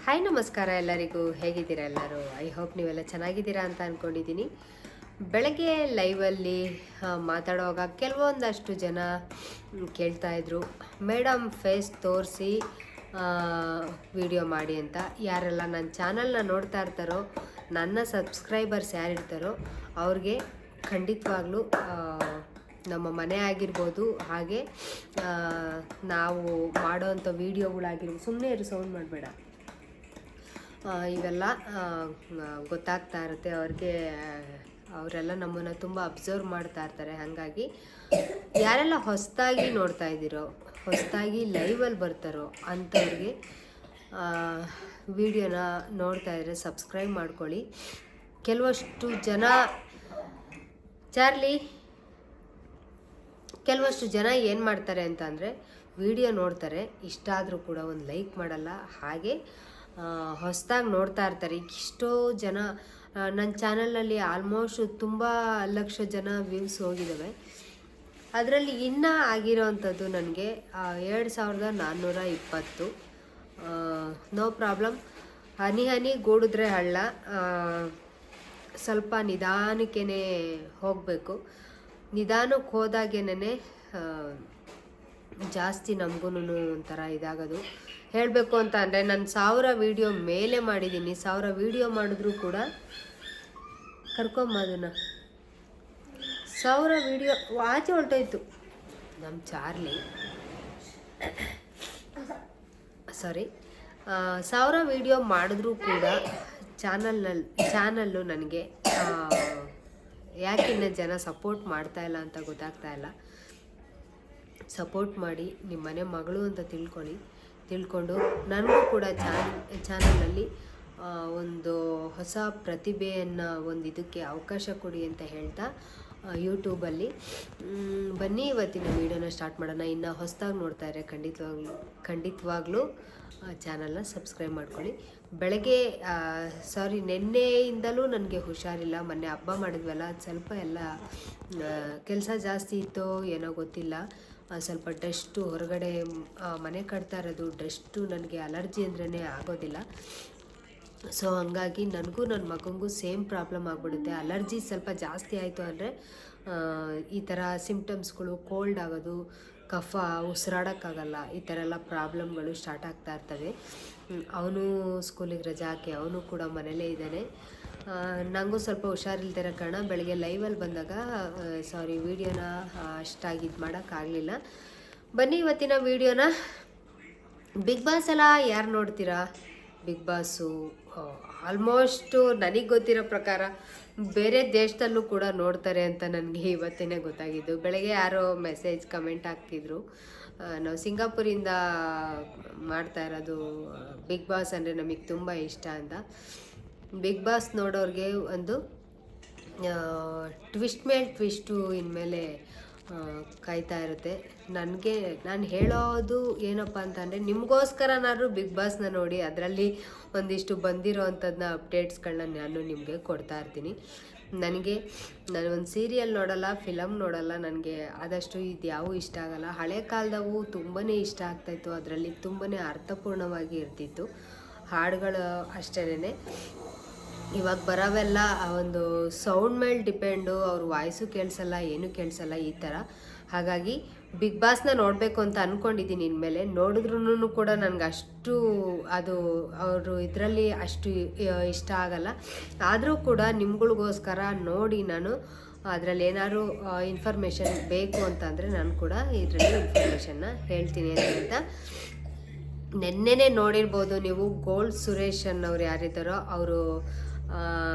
Hi ನಮಸ್ಕಾರ ಎಲ್ಲರಿಗೂ. ಹೇಗಿದ್ದೀರಾ ಎಲ್ಲರೂ? ಐ ಹೋಪ್ ನೀವೆಲ್ಲ ಚೆನ್ನಾಗಿದ್ದೀರಾ ಅಂತ ಅಂದ್ಕೊಂಡಿದ್ದೀನಿ. ಬೆಳಗ್ಗೆ ಲೈವಲ್ಲಿ ಮಾತಾಡುವಾಗ ಕೆಲವೊಂದಷ್ಟು ಜನ ಕೇಳ್ತಾಯಿದ್ರು, ಮೇಡಮ್ ಫೇಸ್ ತೋರಿಸಿ ವಿಡಿಯೋ ಮಾಡಿ ಅಂತ. ಯಾರೆಲ್ಲ ನನ್ನ ಚಾನಲ್ನ ನೋಡ್ತಾ ಇರ್ತಾರೋ, ನನ್ನ ಸಬ್ಸ್ಕ್ರೈಬರ್ಸ್ ಯಾರಿರ್ತಾರೋ ಅವ್ರಿಗೆ ಖಂಡಿತವಾಗ್ಲೂ ನಮ್ಮ ಮನೆ ಆಗಿರ್ಬೋದು, ಹಾಗೆ ನಾವು ಮಾಡೋವಂಥ ವೀಡಿಯೋಗಳಾಗಿರ್ಬೋದು, ಸುಮ್ಮನೆ ಇರು, ಸೌಂಡ್ ಮಾಡಬೇಡ, ಇವೆಲ್ಲ ಗೊತ್ತಾಗ್ತಾ ಇರುತ್ತೆ ಅವ್ರಿಗೆ. ಅವರೆಲ್ಲ ನಮ್ಮನ್ನು ತುಂಬ ಅಬ್ಸರ್ವ್ ಮಾಡ್ತಾ ಇರ್ತಾರೆ. ಹಾಗಾಗಿ ಯಾರೆಲ್ಲ ಹೊಸದಾಗಿ ನೋಡ್ತಾ ಇದ್ದೀರೋ, ಹೊಸದಾಗಿ ಲೈವಲ್ಲಿ ಬರ್ತಾರೋ ಅಂಥವ್ರಿಗೆ ವಿಡಿಯೋನ ನೋಡ್ತಾ ಇದ್ದರೆ ಸಬ್ಸ್ಕ್ರೈಬ್ ಮಾಡ್ಕೊಳ್ಳಿ. ಕೆಲವಷ್ಟು ಜನ ಏನು ಮಾಡ್ತಾರೆ ಅಂತ ಅಂದರೆ, ವಿಡಿಯೋ ನೋಡ್ತಾರೆ, ಇಷ್ಟ ಆದರೂ ಕೂಡ ಒಂದು ಲೈಕ್ ಮಾಡಲ್ಲ. ಹಾಗೆ ಹೊಸದಾಗಿ ನೋಡ್ತಾ ಇರ್ತಾರೆ. ಎಷ್ಟೋ ಜನ ನನ್ನ ಚಾನಲಲ್ಲಿ ಆಲ್ಮೋಸ್ಟ್ ತುಂಬ ಲಕ್ಷ ಜನ ವ್ಯೂಸ್ ಹೋಗಿದ್ದಾವೆ. ಅದರಲ್ಲಿ ಇನ್ನೂ ಆಗಿರೋವಂಥದ್ದು ನನಗೆ 2420. No problem. ಹನಿ ಹನಿ ಗೂಡಿದ್ರೆ ಹಳ್ಳ. ಸ್ವಲ್ಪ ನಿಧಾನಕ್ಕೇ ಹೋಗಬೇಕು. ನಿಧಾನಕ್ಕೆ ಹೋದಾಗೇನೆ ಜಾಸ್ತಿ ನಮಗೂ ಒಂಥರ ಇದಾಗೋದು. ಹೇಳಬೇಕು ಅಂತ ಅಂದರೆ, ನಾನು 1000 ವೀಡಿಯೋ ಮೇಲೆ ಮಾಡಿದ್ದೀನಿ. 1000 ವೀಡಿಯೋ ಮಾಡಿದ್ರೂ ಕೂಡ ಕರ್ಕೊಂಬದನ್ನ 1000 ವೀಡಿಯೋ ಆಚೆ ಹೊರಟೋಯ್ತು ನಮ್ಮ ಚಾರ್ಲಿ. ಸಾರಿ, 1000 ವೀಡಿಯೋ ಮಾಡಿದ್ರೂ ಕೂಡ ಚಾನಲ್ಲು ನನಗೆ ಯಾಕಿನ್ನ ಜನ ಸಪೋರ್ಟ್ ಮಾಡ್ತಾಯಿಲ್ಲ ಅಂತ ಗೊತ್ತಾಗ್ತಾ ಇಲ್ಲ. ಸಪೋರ್ಟ್ ಮಾಡಿ, ನಿಮ್ಮ ಮನೆ ಮಗಳು ಅಂತ ತಿಳ್ಕೊಂಡು ನನಗೂ ಕೂಡ ಚಾನಲಲ್ಲಿ ಒಂದು ಹೊಸ ಪ್ರತಿಭೆಯನ್ನು ಇದಕ್ಕೆ ಅವಕಾಶ ಕೊಡಿ ಅಂತ ಹೇಳ್ತಾ, ಯೂಟ್ಯೂಬಲ್ಲಿ ಬನ್ನಿ ಇವತ್ತಿನ ವೀಡಿಯೋನ ಸ್ಟಾರ್ಟ್ ಮಾಡೋಣ. ಇನ್ನು ಹೊಸದಾಗಿ ನೋಡ್ತಾ ಇದ್ದಾರೆ ಖಂಡಿತವಾಗ್ಲೂ ಚಾನಲ್ನ ಸಬ್ಸ್ಕ್ರೈಬ್ ಮಾಡ್ಕೊಳ್ಳಿ. ಬೆಳಗ್ಗೆ ನೆನ್ನೆಯಿಂದಲೂ ನನಗೆ ಹುಷಾರಿಲ್ಲ. ಮೊನ್ನೆ ಹಬ್ಬ ಮಾಡಿದ್ವಲ್ಲ, ಸ್ವಲ್ಪ ಎಲ್ಲ ಕೆಲಸ ಜಾಸ್ತಿ ಇತ್ತೋ ಏನೋ ಗೊತ್ತಿಲ್ಲ. ಸ್ವಲ್ಪ ಡಸ್ಟು, ಹೊರಗಡೆ ಮನೆ ಕಟ್ತಾ ಇರೋದು ಡಸ್ಟು, ನನಗೆ ಅಲರ್ಜಿ ಅಂದ್ರೇ ಆಗೋದಿಲ್ಲ. ಸೊ ಹಂಗಾಗಿ ನನಗೂ ನನ್ನ ಮಗನಿಗೂ ಸೇಮ್ ಪ್ರಾಬ್ಲಮ್ ಆಗಿಬಿಡುತ್ತೆ. ಅಲರ್ಜಿ ಸ್ವಲ್ಪ ಜಾಸ್ತಿ ಆಯಿತು ಅಂದರೆ ಈ ಥರ ಸಿಂಪ್ಟಮ್ಸ್ಗಳು, ಕೋಲ್ಡ್ ಆಗೋದು, ಕಫ, ಉಸಿರಾಡೋಕ್ಕಾಗಲ್ಲ, ಈ ಥರ ಎಲ್ಲ ಪ್ರಾಬ್ಲಮ್ಗಳು ಸ್ಟಾರ್ಟ್ ಆಗ್ತಾ ಇರ್ತವೆ. ಅವನು ಸ್ಕೂಲಿಗೆ ರಜೆ ಹಾಕಿ ಅವನು ಕೂಡ ಮನೇಲೇ ಇದ್ದಾನೆ. ನನಗೂ ಸ್ವಲ್ಪ ಹುಷಾರಿಲ್ದಿರೋ ಕಾರಣ ಬೆಳಗ್ಗೆ ಲೈವಲ್ಲಿ ಬಂದಾಗ ವೀಡಿಯೋನ ಅಷ್ಟಾಗಿ ಇದು ಮಾಡೋಕ್ಕಾಗಲಿಲ್ಲ. ಬನ್ನಿ ಇವತ್ತಿನ ವೀಡಿಯೋನ. ಬಿಗ್ ಬಾಸ್ ಎಲ್ಲ ಯಾರು ನೋಡ್ತೀರಾ? ಬಿಗ್ ಬಾಸು ಆಲ್ಮೋಸ್ಟು ನನಗೆ ಗೊತ್ತಿರೋ ಪ್ರಕಾರ ಬೇರೆ ದೇಶದಲ್ಲೂ ಕೂಡ ನೋಡ್ತಾರೆ ಅಂತ ನನಗೆ ಇವತ್ತೇ ಗೊತ್ತಾಗಿದ್ದು. ಬೆಳಗ್ಗೆ ಯಾರೋ ಮೆಸೇಜ್ ಕಮೆಂಟ್ ಹಾಕಿದ್ರು, ನಾವು ಸಿಂಗಾಪುರಿಂದ ಮಾಡ್ತಾ ಇರೋದು ಬಿಗ್ ಬಾಸ್ ಅಂದರೆ ನಮಗೆ ತುಂಬ ಇಷ್ಟ ಅಂತ. ಬಿಗ್ ಬಾಸ್ ನೋಡೋರಿಗೆ ಒಂದು ಟ್ವಿಸ್ಟ್ ಮೇಲೆ ಟ್ವಿಸ್ಟು ಇನ್ಮೇಲೆ ಕಾಯ್ತಾ ಇರುತ್ತೆ. ನಾನು ಹೇಳೋದು ಏನಪ್ಪ ಅಂತಂದರೆ, ನಿಮಗೋಸ್ಕರನಾದ್ರೂ ಬಿಗ್ ಬಾಸ್ನ ನೋಡಿ, ಅದರಲ್ಲಿ ಒಂದಿಷ್ಟು ಬಂದಿರೋ ಅಂಥದ್ದನ್ನ ಅಪ್ಡೇಟ್ಸ್ಗಳನ್ನ ನಾನು ನಿಮಗೆ ಕೊಡ್ತಾ ಇರ್ತೀನಿ. ನಾನು ಒಂದು ಸೀರಿಯಲ್ ನೋಡಲ್ಲ, ಫಿಲಮ್ ನೋಡಲ್ಲ, ನನಗೆ ಆದಷ್ಟು ಇದು ಯಾವೂ ಇಷ್ಟ ಆಗಲ್ಲ. ಹಳೆ ಕಾಲದವು ತುಂಬಾ ಇಷ್ಟ ಆಗ್ತಾಯಿತ್ತು. ಅದರಲ್ಲಿ ತುಂಬಾ ಅರ್ಥಪೂರ್ಣವಾಗಿ ಇರ್ತಿತ್ತು. ಹಾಡುಗಳು ಅಷ್ಟೇನೆ. ಇವಾಗ ಬರೋವೆಲ್ಲ ಒಂದು ಸೌಂಡ್ ಮೇಲೆ ಡಿಪೆಂಡು. ಅವ್ರ ವಾಯ್ಸು ಕೇಳಿಸಲ್ಲ, ಏನೂ ಕೇಳಿಸಲ್ಲ, ಈ ಥರ. ಹಾಗಾಗಿ ಬಿಗ್ ಬಾಸ್ನ ನೋಡಬೇಕು ಅಂತ ಅಂದ್ಕೊಂಡಿದ್ದೀನಿ. ಇನ್ಮೇಲೆ ನೋಡಿದ್ರೂ ಕೂಡ ನನಗೆ ಅಷ್ಟು ಅದು ಅವರು ಇದರಲ್ಲಿ ಅಷ್ಟು ಇಷ್ಟ ಆಗಲ್ಲ. ಆದರೂ ಕೂಡ ನಿಮ್ಗಳಿಗೋಸ್ಕರ ನೋಡಿ, ನಾನು ಅದರಲ್ಲಿ ಏನಾದ್ರು ಇನ್ಫಾರ್ಮೇಷನ್ ಬೇಕು ಅಂತಂದರೆ ನಾನು ಕೂಡ ಇದರಲ್ಲಿ ಇನ್ಫಾರ್ಮೇಷನ್ನ ಹೇಳ್ತೀನಿ ಅಂತ. ನೆನ್ನೆನೇ ನೋಡಿರ್ಬೋದು ನೀವು, ಗೋಲ್ಡ್ ಸುರೇಶ್ ಅನ್ನೋರು ಯಾರಿದ್ದಾರೋ ಅವರು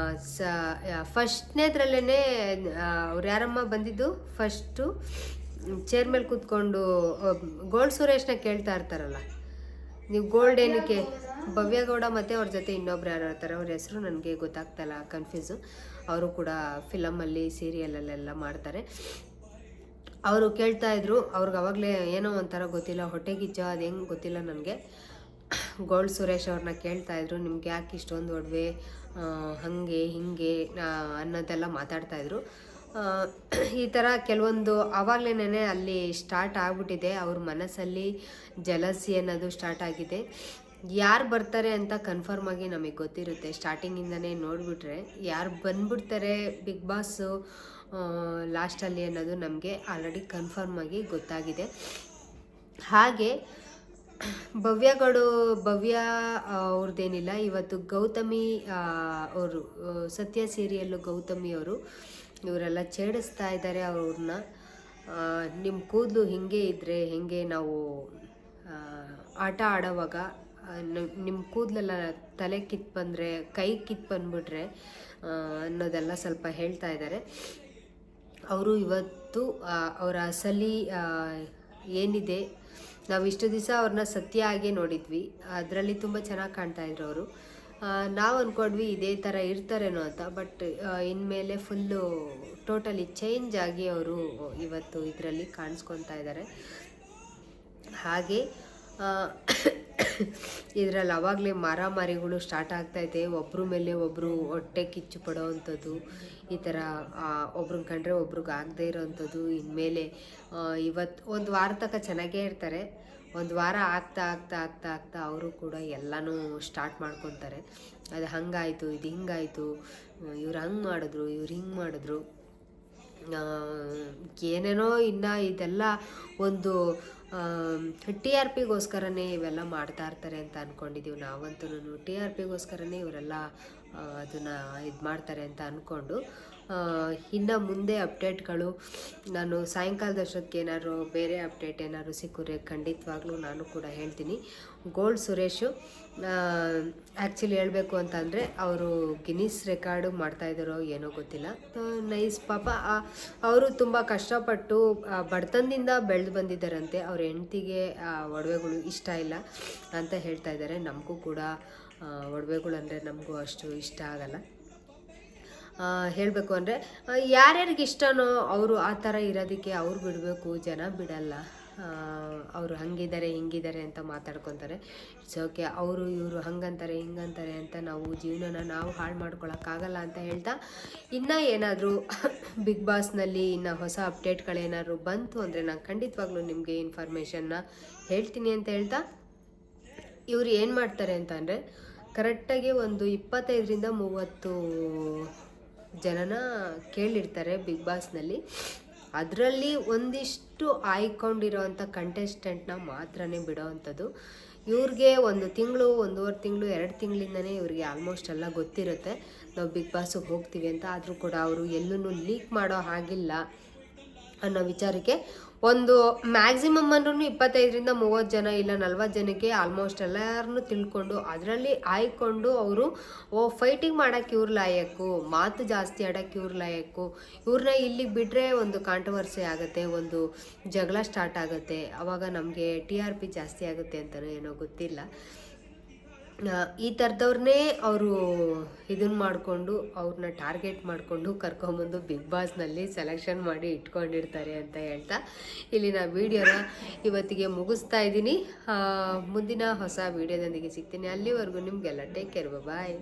ಫಸ್ಟ್ನೇದ್ರಲ್ಲೇ ಅವ್ರು ಯಾರಮ್ಮ ಬಂದಿದ್ದು, ಫಸ್ಟು ಚೇರ್ ಮೇಲೆ ಕೂತ್ಕೊಂಡು ಗೋಲ್ಡ್ ಸುರೇಶ್ನ ಕೇಳ್ತಾ ಇರ್ತಾರಲ್ಲ, ನೀವು ಗೋಲ್ಡ್ ಏನಕ್ಕೆ, ಭವ್ಯಗೌಡ ಮತ್ತು ಅವ್ರ ಜೊತೆ ಇನ್ನೊಬ್ರು ಯಾರು ಇರ್ತಾರೆ, ಅವ್ರ ಹೆಸರು ನನಗೆ ಗೊತ್ತಾಗ್ತಾಯಿಲ್ಲ, ಕನ್ಫ್ಯೂಸು. ಅವರು ಕೂಡ ಫಿಲಮಲ್ಲಿ, ಸೀರಿಯಲಲ್ಲೆಲ್ಲ ಮಾಡ್ತಾರೆ. ಅವರು ಕೇಳ್ತಾಯಿದ್ರು, ಅವ್ರಿಗೆ ಅವಾಗಲೇ ಏನೋ ಒಂಥರ ಗೊತ್ತಿಲ್ಲ, ಹೊಟ್ಟೆಗಿಚ್ಚೋ ಅದು ಹೆಂಗೆ ಗೊತ್ತಿಲ್ಲ ನನಗೆ. ಗೋಲ್ಡ್ ಸುರೇಶ್ ಅವ್ರನ್ನ ಕೇಳ್ತಾಯಿದ್ರು, ನಿಮ್ಗೆ ಯಾಕೆ ಇಷ್ಟೊಂದು ಒಡವೆ, ಹಾಗೆ ಹೀಗೆ ಅನ್ನೋದೆಲ್ಲ ಮಾತಾಡ್ತಾಯಿದ್ರು. ಈ ಥರ ಕೆಲವೊಂದು ಆವಾಗಲೇ ಅಲ್ಲಿ ಸ್ಟಾರ್ಟ್ ಆಗಿಬಿಟ್ಟಿದೆ. ಅವ್ರ ಮನಸ್ಸಲ್ಲಿ ಜಲಸಿ ಅನ್ನೋದು ಸ್ಟಾರ್ಟ್ ಆಗಿದೆ. ಯಾರು ಬರ್ತಾರೆ ಅಂತ ಕನ್ಫರ್ಮ್ ಆಗಿ ನಮಗೆ ಗೊತ್ತಿರುತ್ತೆ. ಸ್ಟಾರ್ಟಿಂಗಿಂದನೇ ನೋಡಿಬಿಟ್ರೆ ಯಾರು ಬಂದ್ಬಿಡ್ತಾರೆ ಬಿಗ್ ಬಾಸು ಲಾಸ್ಟಲ್ಲಿ ಅನ್ನೋದು ನಮಗೆ ಆಲ್ರೆಡಿ ಕನ್ಫರ್ಮ್ ಆಗಿ ಗೊತ್ತಾಗಿದೆ. ಹಾಗೆ ಭವ್ಯ ಅವ್ರದ್ದೇನಿಲ್ಲ, ಇವತ್ತು ಗೌತಮಿ ಅವರು ಸತ್ಯ ಸೀರಿಯಲ್ಲು ಗೌತಮಿ ಅವರು ಇವರೆಲ್ಲ ಛೇಡಿಸ್ತಾ ಇದ್ದಾರೆ ಅವ್ರನ್ನ. ನಿಮ್ಮ ಕೂದಲು ಹಿಂಗೆ ಇದ್ದರೆ ಹೆಂಗೆ ನಾವು ಆಟ ಆಡೋವಾಗ ನಿಮ್ಮ ಕೂದಲೆಲ್ಲ ತಲೆ ಕಿತ್ತು ಬಂದರೆ ಕೈ ಕಿತ್ತು ಬಂದುಬಿಟ್ರೆ ಅನ್ನೋದೆಲ್ಲ ಸ್ವಲ್ಪ ಹೇಳ್ತಾ ಇದ್ದಾರೆ. ಅವರು ಇವತ್ತು ಅವರ ಅಸಲಿ ಏನಿದೆ, ನಾವು ಇಷ್ಟು ದಿವಸ ಅವ್ರನ್ನ ಸತ್ಯ ಆಗೇ ನೋಡಿದ್ವಿ, ಅದರಲ್ಲಿ ತುಂಬ ಚೆನ್ನಾಗಿ ಕಾಣ್ತಾಯಿದ್ರು ಅವರು. ನಾವು ಅಂದ್ಕೊಂಡ್ವಿ ಇದೇ ಥರ ಇರ್ತಾರೇನೋ ಅಂತ, ಬಟ್ ಇನ್ಮೇಲೆ ಫುಲ್ಲು ಟೋಟಲಿ ಚೇಂಜ್ ಆಗಿ ಅವರು ಇವತ್ತು ಇದರಲ್ಲಿ ಕಾಣಿಸ್ಕೊತಾ ಇದ್ದಾರೆ. ಹಾಗೆ ಇದರಲ್ಲಿ ಆವಾಗಲೇ ಮಾರಾಮಾರಿಗಳು ಸ್ಟಾರ್ಟ್ ಆಗ್ತಾಯಿದೆ, ಒಬ್ಬರ ಮೇಲೆ ಒಬ್ಬರು ಹೊಟ್ಟೆ ಕಿಚ್ಚು ಪಡೋ ಅಂಥದ್ದು, ಈ ಥರ ಒಬ್ರನ್ನ ಕಂಡ್ರೆ ಒಬ್ರಿಗೆ ಆಗದೆ ಇರೋವಂಥದ್ದು. ಇನ್ಮೇಲೆ ಇವತ್ತು ಒಂದು ವಾರ ತನಕ ಚೆನ್ನಾಗೇ ಇರ್ತಾರೆ, ಒಂದು ವಾರ ಆಗ್ತಾ ಆಗ್ತಾ ಆಗ್ತಾ ಆಗ್ತಾ ಅವರು ಕೂಡ ಎಲ್ಲನೂ ಸ್ಟಾರ್ಟ್ ಮಾಡ್ಕೊತಾರೆ. ಅದು ಹಂಗಾಯಿತು, ಇದು ಹಿಂಗಾಯಿತು, ಇವ್ರು ಹಂಗೆ ಮಾಡಿದ್ರು, ಇವ್ರು ಹಿಂಗೆ ಮಾಡಿದ್ರು, ಏನೇನೋ ಇನ್ನು ಇದೆಲ್ಲ ಒಂದು TRP ಗೋಸ್ಕರನೇ ಇವೆಲ್ಲ ಮಾಡ್ತಾ ಇರ್ತಾರೆ ಅಂತ ಅಂದ್ಕೊಂಡಿದ್ದೀವಿ ನಾವಂತೂ. TRP ಗೋಸ್ಕರನೇ ಇವರೆಲ್ಲ ಅದನ್ನು ಇದು ಮಾಡ್ತಾರೆ ಅಂತ ಅಂದ್ಕೊಂಡು, ಇನ್ನು ಮುಂದೆ ಅಪ್ಡೇಟ್ಗಳು ನಾನು ಸಾಯಂಕಾಲದಷ್ಟೊತ್ತಿಗೆ ಏನಾದ್ರು ಬೇರೆ ಅಪ್ಡೇಟ್ ಏನಾದ್ರು ಸಿಕ್ಕರೆ ಖಂಡಿತವಾಗ್ಲೂ ನಾನು ಕೂಡ ಹೇಳ್ತೀನಿ. ಗೋಲ್ಡ್ ಸುರೇಶು ಆ್ಯಕ್ಚುಲಿ ಹೇಳಬೇಕು ಅಂತಂದರೆ ಅವರು ಗಿನ್ನಿಸ್ ರೆಕಾರ್ಡು ಮಾಡ್ತಾಯಿದ್ದಾರೋ ಏನೋ ಗೊತ್ತಿಲ್ಲ. ನೈಸ್ ಪಾಪ, ಅವರು ತುಂಬ ಕಷ್ಟಪಟ್ಟು ಬಡತನದಿಂದ ಬೆಳೆದು ಬಂದಿದ್ದಾರಂತೆ. ಅವ್ರ ಹೆಂಡ್ತಿಗೆ ಒಡವೆಗಳು ಇಷ್ಟ ಇಲ್ಲ ಅಂತ ಹೇಳ್ತಾ ಇದ್ದಾರೆ. ನಮಗೂ ಕೂಡ ಒಡವೆಗಳು ಅಂದರೆ ನಮಗೂ ಅಷ್ಟು ಇಷ್ಟ ಆಗಲ್ಲ. ಹೇಳಬೇಕು ಅಂದರೆ ಯಾರ್ಯಾರಿಗೆ ಇಷ್ಟನೋ ಅವರು ಆ ಥರ ಇರೋದಕ್ಕೆ ಅವ್ರು ಬಿಡಬೇಕು, ಜನ ಬಿಡಲ್ಲ. ಅವರು ಹಂಗಿದ್ದಾರೆ ಹಿಂಗಿದ್ದಾರೆ ಅಂತ ಮಾತಾಡ್ಕೊತಾರೆ. ಇಟ್ಸ್ ಓಕೆ, ಅವರು ಇವರು ಹಂಗಂತಾರೆ ಹಿಂಗಂತಾರೆ ಅಂತ ನಾವು ಜೀವನನ ನಾವು ಹಾಳು ಮಾಡ್ಕೊಳಕ್ಕಾಗಲ್ಲ ಅಂತ ಹೇಳ್ತಾ, ಇನ್ನೂ ಏನಾದರೂ ಬಿಗ್ ಬಾಸ್ನಲ್ಲಿ ಇನ್ನು ಹೊಸ ಅಪ್ಡೇಟ್ಗಳೇನಾದ್ರು ಬಂತು ಅಂದರೆ ನಾನು ಖಂಡಿತವಾಗ್ಲೂ ನಿಮಗೆ ಇನ್ಫಾರ್ಮೇಷನ್ನ ಹೇಳ್ತೀನಿ ಅಂತ ಹೇಳ್ತಾ, ಇವರು ಏನು ಮಾಡ್ತಾರೆ ಅಂತ ಅಂದರೆ ಕರೆಕ್ಟಾಗಿ ಒಂದು 25ರಿಂದ 30 ಜನನ ಕೇಳಿರ್ತಾರೆ ಬಿಗ್ ಬಾಸ್ನಲ್ಲಿ. ಅದರಲ್ಲಿ ಒಂದಿಷ್ಟು ಆಯ್ಕೊಂಡಿರೋವಂಥ ಕಂಟೆಸ್ಟೆಂಟ್ನ ಮಾತ್ರನೇ ಬಿಡೋ ಅಂಥದ್ದು. ಇವ್ರಿಗೆ 1 ತಿಂಗಳು 1.5 ತಿಂಗಳು 2 ತಿಂಗಳಿಂದನೇ ಇವ್ರಿಗೆ ಆಲ್ಮೋಸ್ಟ್ ಎಲ್ಲ ಗೊತ್ತಿರುತ್ತೆ ನಾವು ಬಿಗ್ ಬಾಸಿಗೆ ಹೋಗ್ತೀವಿ ಅಂತ. ಆದರೂ ಕೂಡ ಅವರು ಎಲ್ಲೂ ಲೀಕ್ ಮಾಡೋ ಹಾಗಿಲ್ಲ ಅನ್ನೋ ವಿಚಾರಕ್ಕೆ ಒಂದು ಮ್ಯಾಕ್ಸಿಮಮ್ ಅಂದ್ರೂ 25ರಿಂದ 30 ಜನ ಇಲ್ಲ 40 ಜನಕ್ಕೆ ಆಲ್ಮೋಸ್ಟ್ ಎಲ್ಲರನ್ನೂ ತಿಳ್ಕೊಂಡು ಅದರಲ್ಲಿ ಆಯ್ಕೊಂಡು ಅವರು ಫೈಟಿಂಗ್ ಮಾಡೋಕ್ಕೆ ಇವ್ರು ಲಾಯಕ್ಕು, ಮಾತು ಜಾಸ್ತಿ ಆಡೋಕ್ಕೆ ಇವ್ರು ಲಾಯಕ್ಕು, ಇವ್ರನ್ನ ಇಲ್ಲಿಗೆ ಬಿಟ್ಟರೆ ಒಂದು ಕಾಂಟ್ರವರ್ಸಿ ಆಗುತ್ತೆ, ಒಂದು ಜಗಳ ಸ್ಟಾರ್ಟ್ ಆಗುತ್ತೆ, ಆವಾಗ ನಮಗೆ TRP ಜಾಸ್ತಿ ಆಗುತ್ತೆ ಅಂತಲೂ ಏನೋ ಗೊತ್ತಿಲ್ಲ. ಈ ಥರದವ್ರನ್ನೇ ಅವರು ಇದನ್ನು ಮಾಡಿಕೊಂಡು ಅವ್ರನ್ನ ಟಾರ್ಗೆಟ್ ಮಾಡಿಕೊಂಡು ಕರ್ಕೊಂಬಂದು ಬಿಗ್ ಬಾಸ್ನಲ್ಲಿ ಸೆಲೆಕ್ಷನ್ ಮಾಡಿ ಇಟ್ಕೊಂಡಿರ್ತಾರೆ ಅಂತ ಹೇಳ್ತಾ ಇಲ್ಲಿನ ವೀಡಿಯೋನ ಇವತ್ತಿಗೆ ಮುಗಿಸ್ತಾ ಇದ್ದೀನಿ. ಮುಂದಿನ ಹೊಸ ವೀಡಿಯೋದೊಂದಿಗೆ ಸಿಗ್ತೀನಿ. ಅಲ್ಲಿವರೆಗೂ ನಿಮಗೆಲ್ಲ ಟೇಕ್ ಕೇರ್, ಬಾಯ್.